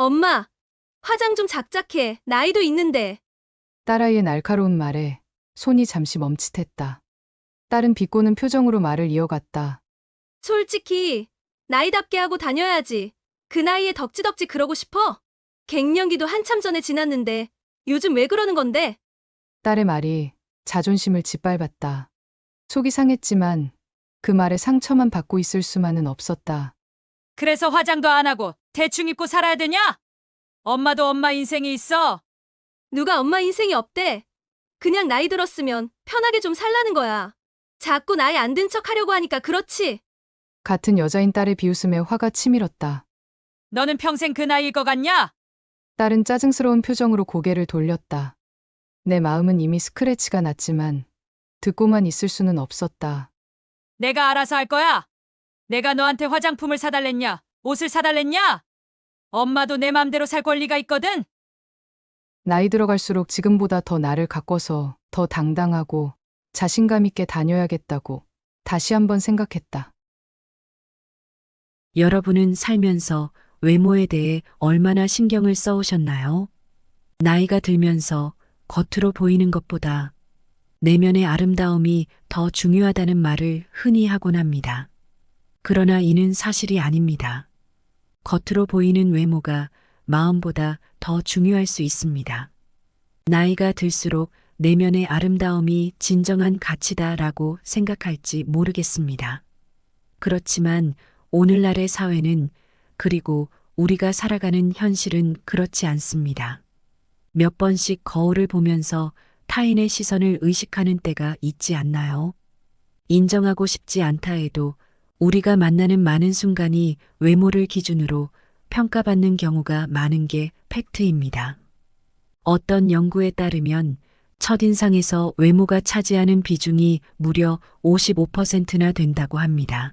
엄마, 화장 좀 작작해. 나이도 있는데. 딸아이의 날카로운 말에 손이 잠시 멈칫했다. 딸은 비꼬는 표정으로 말을 이어갔다. 솔직히, 나이답게 하고 다녀야지. 그 나이에 덕지덕지 그러고 싶어? 갱년기도 한참 전에 지났는데, 요즘 왜 그러는 건데? 딸의 말이 자존심을 짓밟았다. 속이 상했지만 그 말에 상처만 받고 있을 수만은 없었다. 그래서 화장도 안 하고 대충 입고 살아야 되냐? 엄마도 엄마 인생이 있어. 누가 엄마 인생이 없대? 그냥 나이 들었으면 편하게 좀 살라는 거야. 자꾸 나이 안 든 척 하려고 하니까 그렇지. 같은 여자인 딸의 비웃음에 화가 치밀었다. 너는 평생 그 나이일 것 같냐? 딸은 짜증스러운 표정으로 고개를 돌렸다. 내 마음은 이미 스크래치가 났지만 듣고만 있을 수는 없었다. 내가 알아서 할 거야. 내가 너한테 화장품을 사달랬냐? 옷을 사달랬냐? 엄마도 내 맘대로 살 권리가 있거든. 나이 들어갈수록 지금보다 더 나를 가꿔서 더 당당하고 자신감 있게 다녀야겠다고 다시 한번 생각했다. 여러분은 살면서 외모에 대해 얼마나 신경을 써오셨나요? 나이가 들면서 겉으로 보이는 것보다 내면의 아름다움이 더 중요하다는 말을 흔히 하곤 합니다. 그러나 이는 사실이 아닙니다. 겉으로 보이는 외모가 마음보다 더 중요할 수 있습니다. 나이가 들수록 내면의 아름다움이 진정한 가치다라고 생각할지 모르겠습니다. 그렇지만 오늘날의 사회는, 그리고 우리가 살아가는 현실은 그렇지 않습니다. 몇 번씩 거울을 보면서 타인의 시선을 의식하는 때가 있지 않나요? 인정하고 싶지 않다 해도 우리가 만나는 많은 순간이 외모를 기준으로 평가받는 경우가 많은 게 팩트입니다. 어떤 연구에 따르면 첫인상에서 외모가 차지하는 비중이 무려 55%나 된다고 합니다.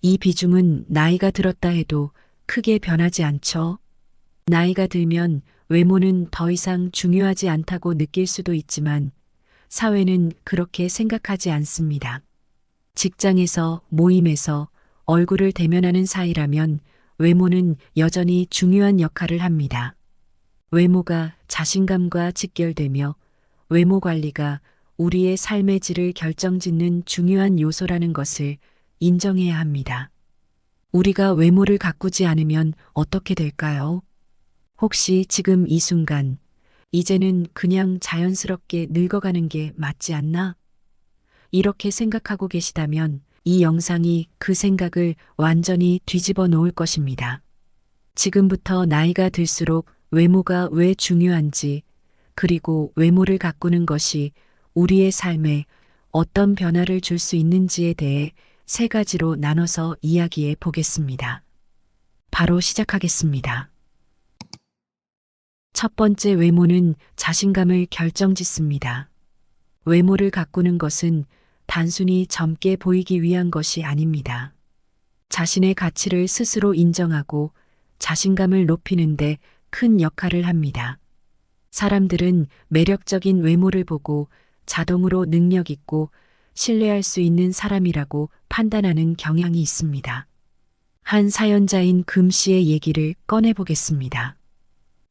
이 비중은 나이가 들었다 해도 크게 변하지 않죠. 나이가 들면 외모는 더 이상 중요하지 않다고 느낄 수도 있지만 사회는 그렇게 생각하지 않습니다. 직장에서, 모임에서 얼굴을 대면하는 사이라면 외모는 여전히 중요한 역할을 합니다. 외모가 자신감과 직결되며 외모 관리가 우리의 삶의 질을 결정짓는 중요한 요소라는 것을 인정해야 합니다. 우리가 외모를 가꾸지 않으면 어떻게 될까요? 혹시 지금 이 순간, 이제는 그냥 자연스럽게 늙어가는 게 맞지 않나? 이렇게 생각하고 계시다면 이 영상이 그 생각을 완전히 뒤집어 놓을 것입니다. 지금부터 나이가 들수록 외모가 왜 중요한지, 그리고 외모를 가꾸는 것이 우리의 삶에 어떤 변화를 줄 수 있는지에 대해 세 가지로 나눠서 이야기해 보겠습니다. 바로 시작하겠습니다. 첫 번째, 외모는 자신감을 결정짓습니다. 외모를 가꾸는 것은 단순히 젊게 보이기 위한 것이 아닙니다. 자신의 가치를 스스로 인정하고 자신감을 높이는데 큰 역할을 합니다. 사람들은 매력적인 외모를 보고 자동으로 능력 있고 신뢰할 수 있는 사람이라고 판단하는 경향이 있습니다. 한 사연자인 금 씨의 얘기를 꺼내보겠습니다.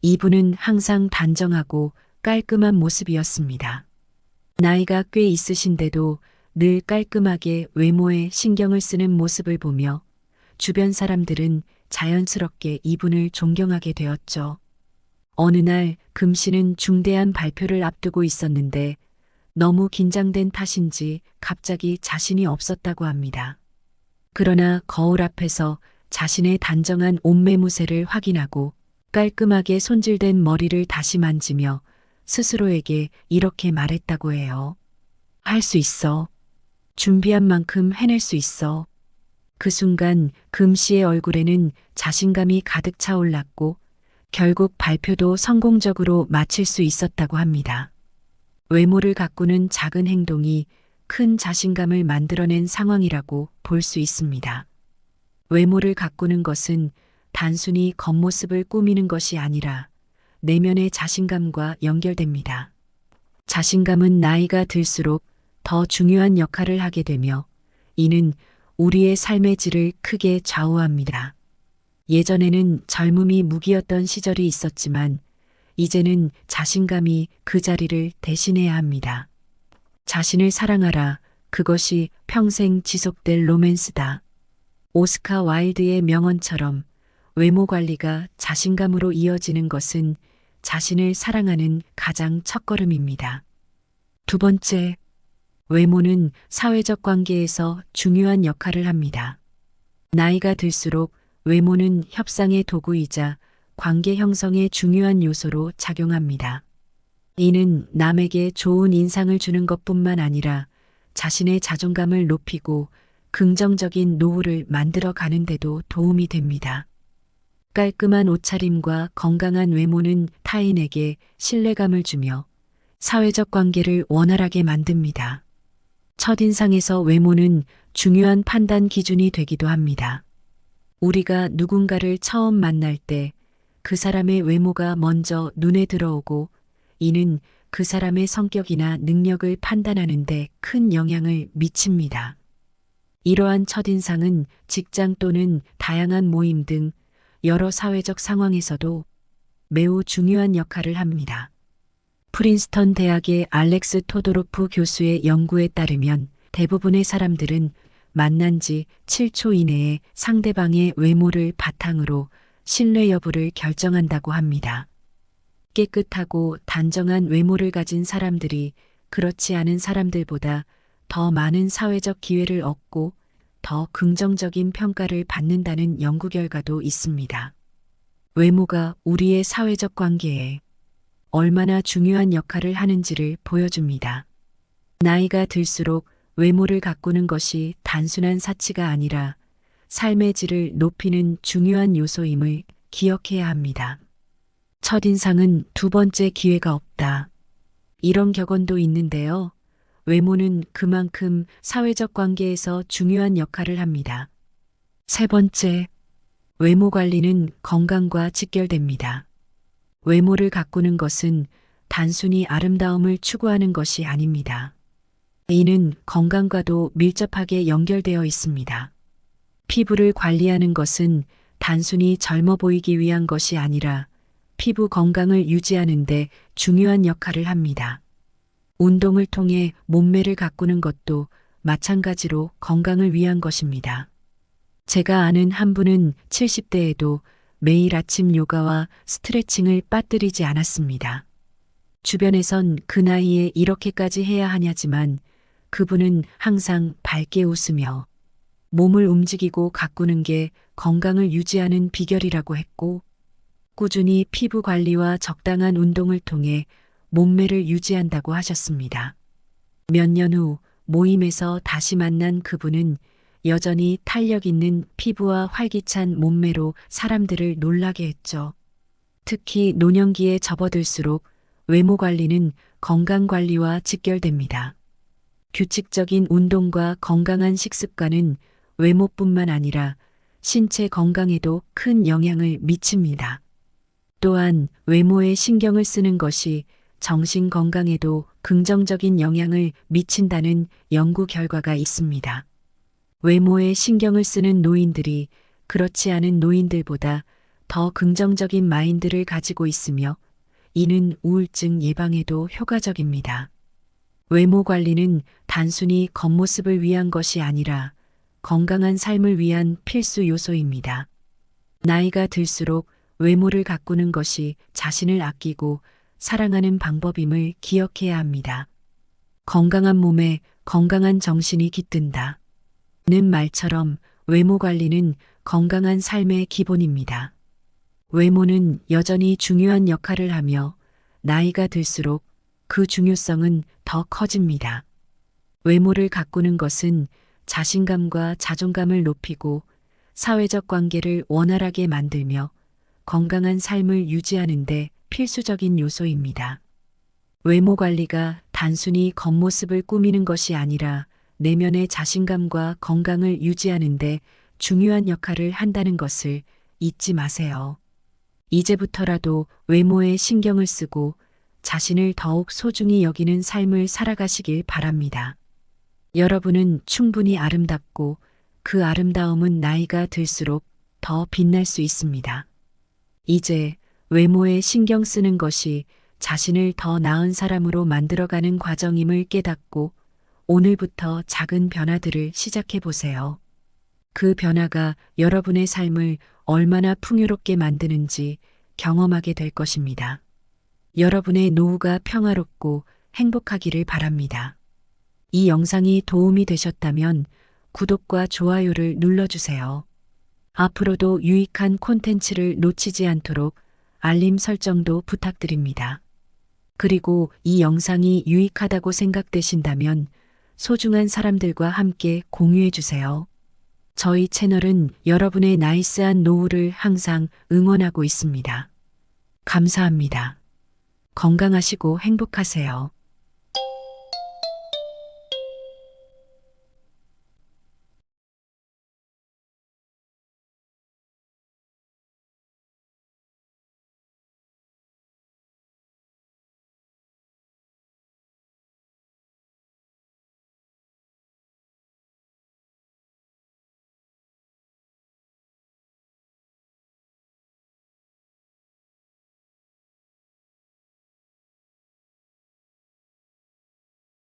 이분은 항상 단정하고 깔끔한 모습이었습니다. 나이가 꽤 있으신데도 늘 깔끔하게 외모에 신경을 쓰는 모습을 보며 주변 사람들은 자연스럽게 이분을 존경하게 되었죠. 어느 날 금 씨는 중대한 발표를 앞두고 있었는데 너무 긴장된 탓인지 갑자기 자신이 없었다고 합니다. 그러나 거울 앞에서 자신의 단정한 옷매무새를 확인하고 깔끔하게 손질된 머리를 다시 만지며 스스로에게 이렇게 말했다고 해요. 할 수 있어. 준비한 만큼 해낼 수 있어. 그 순간 금 씨의 얼굴에는 자신감이 가득 차올랐고 결국 발표도 성공적으로 마칠 수 있었다고 합니다. 외모를 가꾸는 작은 행동이 큰 자신감을 만들어낸 상황이라고 볼 수 있습니다. 외모를 가꾸는 것은 단순히 겉모습을 꾸미는 것이 아니라 내면의 자신감과 연결됩니다. 자신감은 나이가 들수록 더 중요한 역할을 하게 되며 이는 우리의 삶의 질을 크게 좌우합니다. 예전에는 젊음이 무기였던 시절이 있었지만 이제는 자신감이 그 자리를 대신해야 합니다. 자신을 사랑하라. 그것이 평생 지속될 로맨스다. 오스카 와일드의 명언처럼 외모 관리가 자신감으로 이어지는 것은 자신을 사랑하는 가장 첫걸음입니다. 두 번째, 외모는 사회적 관계에서 중요한 역할을 합니다. 나이가 들수록 외모는 협상의 도구이자 관계 형성의 중요한 요소로 작용합니다. 이는 남에게 좋은 인상을 주는 것뿐만 아니라 자신의 자존감을 높이고 긍정적인 노후를 만들어 가는 데도 도움이 됩니다. 깔끔한 옷차림과 건강한 외모는 타인에게 신뢰감을 주며 사회적 관계를 원활하게 만듭니다. 첫인상에서 외모는 중요한 판단 기준이 되기도 합니다. 우리가 누군가를 처음 만날 때 그 사람의 외모가 먼저 눈에 들어오고 이는 그 사람의 성격이나 능력을 판단하는 데 큰 영향을 미칩니다. 이러한 첫인상은 직장 또는 다양한 모임 등 여러 사회적 상황에서도 매우 중요한 역할을 합니다. 프린스턴 대학의 알렉스 토도로프 교수의 연구에 따르면 대부분의 사람들은 만난 지 7초 이내에 상대방의 외모를 바탕으로 신뢰 여부를 결정한다고 합니다. 깨끗하고 단정한 외모를 가진 사람들이 그렇지 않은 사람들보다 더 많은 사회적 기회를 얻고 더 긍정적인 평가를 받는다는 연구 결과도 있습니다. 외모가 우리의 사회적 관계에 얼마나 중요한 역할을 하는지를 보여줍니다. 나이가 들수록 외모를 가꾸는 것이 단순한 사치가 아니라 삶의 질을 높이는 중요한 요소임을 기억해야 합니다. 첫인상은 두 번째 기회가 없다. 이런 격언도 있는데요. 외모는 그만큼 사회적 관계에서 중요한 역할을 합니다. 세 번째, 외모 관리는 건강과 직결됩니다. 외모를 가꾸는 것은 단순히 아름다움을 추구하는 것이 아닙니다. 이는 건강과도 밀접하게 연결되어 있습니다. 피부를 관리하는 것은 단순히 젊어 보이기 위한 것이 아니라 피부 건강을 유지하는 데 중요한 역할을 합니다. 운동을 통해 몸매를 가꾸는 것도 마찬가지로 건강을 위한 것입니다. 제가 아는 한 분은 70대에도 매일 아침 요가와 스트레칭을 빠뜨리지 않았습니다. 주변에선 그 나이에 이렇게까지 해야 하냐지만 그분은 항상 밝게 웃으며 몸을 움직이고 가꾸는 게 건강을 유지하는 비결이라고 했고 꾸준히 피부 관리와 적당한 운동을 통해 몸매를 유지한다고 하셨습니다. 몇 년 후 모임에서 다시 만난 그분은 여전히 탄력 있는 피부와 활기찬 몸매로 사람들을 놀라게 했죠. 특히 노년기에 접어들수록 외모 관리는 건강 관리와 직결됩니다. 규칙적인 운동과 건강한 식습관은 외모뿐만 아니라 신체 건강에도 큰 영향을 미칩니다. 또한 외모에 신경을 쓰는 것이 정신 건강에도 긍정적인 영향을 미친다는 연구 결과가 있습니다. 외모에 신경을 쓰는 노인들이 그렇지 않은 노인들보다 더 긍정적인 마인드를 가지고 있으며 이는 우울증 예방에도 효과적입니다. 외모 관리는 단순히 겉모습을 위한 것이 아니라 건강한 삶을 위한 필수 요소입니다. 나이가 들수록 외모를 가꾸는 것이 자신을 아끼고 사랑하는 방법임을 기억해야 합니다. 건강한 몸에 건강한 정신이 깃든다. 는 말처럼 외모 관리는 건강한 삶의 기본입니다. 외모는 여전히 중요한 역할을 하며 나이가 들수록 그 중요성은 더 커집니다. 외모를 가꾸는 것은 자신감과 자존감을 높이고 사회적 관계를 원활하게 만들며 건강한 삶을 유지하는 데 필수적인 요소입니다. 외모 관리가 단순히 겉모습을 꾸미는 것이 아니라 내면의 자신감과 건강을 유지하는 데 중요한 역할을 한다는 것을 잊지 마세요. 이제부터라도 외모에 신경을 쓰고 자신을 더욱 소중히 여기는 삶을 살아가시길 바랍니다. 여러분은 충분히 아름답고 그 아름다움은 나이가 들수록 더 빛날 수 있습니다. 이제 외모에 신경 쓰는 것이 자신을 더 나은 사람으로 만들어가는 과정임을 깨닫고 오늘부터 작은 변화들을 시작해 보세요. 그 변화가 여러분의 삶을 얼마나 풍요롭게 만드는지 경험하게 될 것입니다. 여러분의 노후가 평화롭고 행복하기를 바랍니다. 이 영상이 도움이 되셨다면 구독과 좋아요를 눌러주세요. 앞으로도 유익한 콘텐츠를 놓치지 않도록 알림 설정도 부탁드립니다. 그리고 이 영상이 유익하다고 생각되신다면 소중한 사람들과 함께 공유해 주세요. 저희 채널은 여러분의 나이스한 노후를 항상 응원하고 있습니다. 감사합니다. 건강하시고 행복하세요.